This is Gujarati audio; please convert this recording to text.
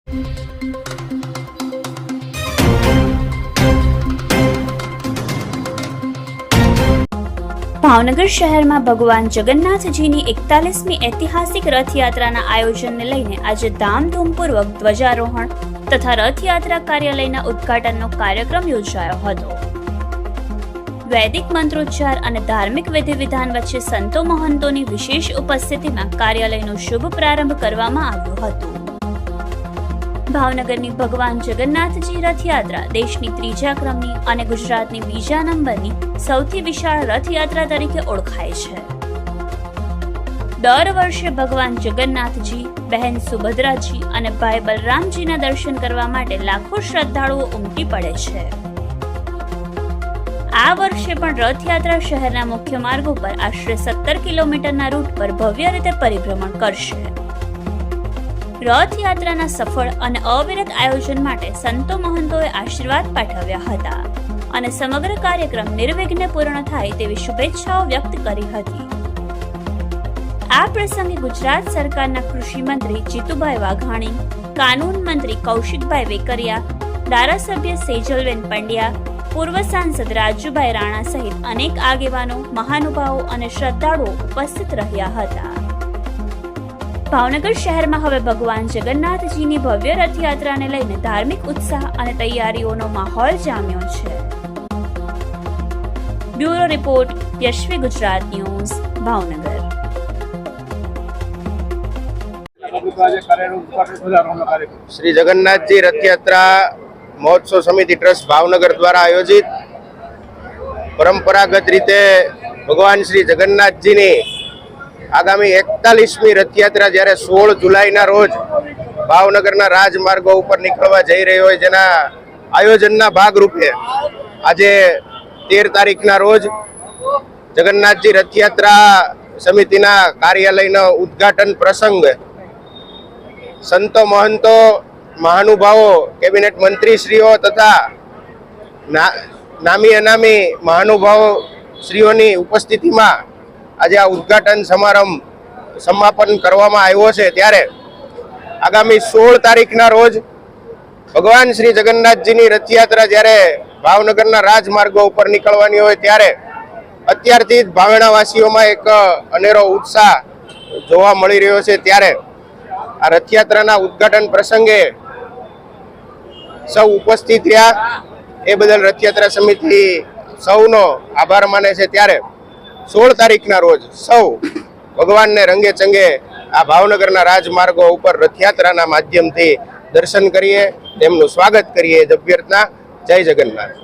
ભાવનગર શહેરમાં ભગવાન જગન્નાથજીની 41મી ઐતિહાસિક રથયાત્રાના આયોજનને લઈને આજે ધામધૂમપૂર્વક ધ્વજારોહણ તથા રથયાત્રા કાર્યાલયના ઉદ્ઘાટનનો કાર્યક્રમ યોજાયો હતો. વૈદિક મંત્રોચ્ચાર અને ધાર્મિક વિધિવિધાન વચ્ચે સંતો મહંતોની વિશેષ ઉપસ્થિતિમાં કાર્યાલયનો શુભ પ્રારંભ કરવામાં આવ્યો હતો. ભાવનગરની ભગવાન જગન્નાથજી રથયાત્રા દેશની ત્રીજા ક્રમની અને ગુજરાતની બીજા નંબરની સૌથી વિશાળ રથયાત્રા તરીકે ઓળખાય છે. દર વર્ષે ભગવાન જગન્નાથજી, બહેન સુભદ્રાજી અને ભાઈ બલરામજીના દર્શન કરવા માટે લાખો શ્રદ્ધાળુઓ ઉમટી પડે છે. આ વર્ષે પણ રથયાત્રા શહેરના મુખ્ય માર્ગો પર આશરે 17 કિલોમીટરના રૂટ પર ભવ્ય રીતે પરિભ્રમણ કરશે. રથયાત્રાના સફળ અને અવિરત આયોજન માટે સંતો મહંતોએ આશીર્વાદ પાઠવ્યા હતા અને સમગ્ર કાર્યક્રમ નિર્વિઘ્ને પૂર્ણ થાય તેવી શુભેચ્છાઓ વ્યક્ત કરી હતી. આ પ્રસંગે ગુજરાત સરકારના કૃષિ મંત્રી જીતુભાઈ વાઘાણી, કાનૂન મંત્રી કૌશિકભાઈ વેકરિયા, ધારાસભ્ય સેજલબેન પંડ્યા, પૂર્વ સાંસદ રાજુભાઈ રાણા સહિત અનેક આગેવાનો, મહાનુભાવો અને શ્રદ્ધાળુઓ ઉપસ્થિત રહ્યા હતા. ભાવનગર શહેરમાં હવે ભગવાન જગન્નાથજીની ભવ્ય રથયાત્રાને લઈને ધાર્મિક ઉત્સાહ અને તૈયારીઓનો માહોલ જામ્યો છે. Bureau report, Yashvi Gujarat news, Bhavnagar. Shri Jagannathji Rathyatra મહોત્સવ સમિતિ ટ્રસ્ટ ભાવનગર દ્વારા આયોજિત પરંપરાગત રીતે ભગવાન શ્રી જગન્નાથજીની આગામી 41મી રથયાત્રા જ્યારે 16 જુલાઈના રોજ ભાવનગરના રાજમાર્ગો ઉપર નીકળવા જઈ રહી હોય, જેના આયોજનના ભાગરૂપે આજે 13 તારીખના રોજ જગન્નાથજી રથયાત્રા સમિતિના કાર્યાલયનો ઉદ્ઘાટન પ્રસંગ સંતો મહંતો, મહાનુભાવો, કેબિનેટ મંત્રીશ્રીઓ તથા નામી અનામી મહાનુભાવો શ્રીઓની ઉપસ્થિતિમાં આજે આ ઉદ્ઘાટન સમાપન કરવામાં આવ્યો છે. ત્યારે આગામી 16 તારીખના રોજ ભગવાન શ્રી જગન્નાથજીની રથયાત્રા જ્યારે ભાવનગરના રાજમાર્ગો ઉપર નીકળવાની હોય ત્યારે અત્યારથી જ ભાવેણાવાસીઓમાં એક અનેરો ઉત્સાહ જોવા મળી રહ્યો છે. ત્યારે આ રથયાત્રાના ઉદ્ઘાટન પ્રસંગે સૌ ઉપસ્થિત રહ્યા એ બદલ રથયાત્રા સમિતિ સૌનો આભાર માને છે. ત્યારે 16 તારીખના રોજ સૌ ભગવાનને રંગે ચંગે આ ભાવનગરના રાજમાર્ગો ઉપર રથયાત્રાના માધ્યમથી દર્શન કરીએ, તેમનું સ્વાગત કરીએ. અભ્યર્થના. જય જગન્નાથ.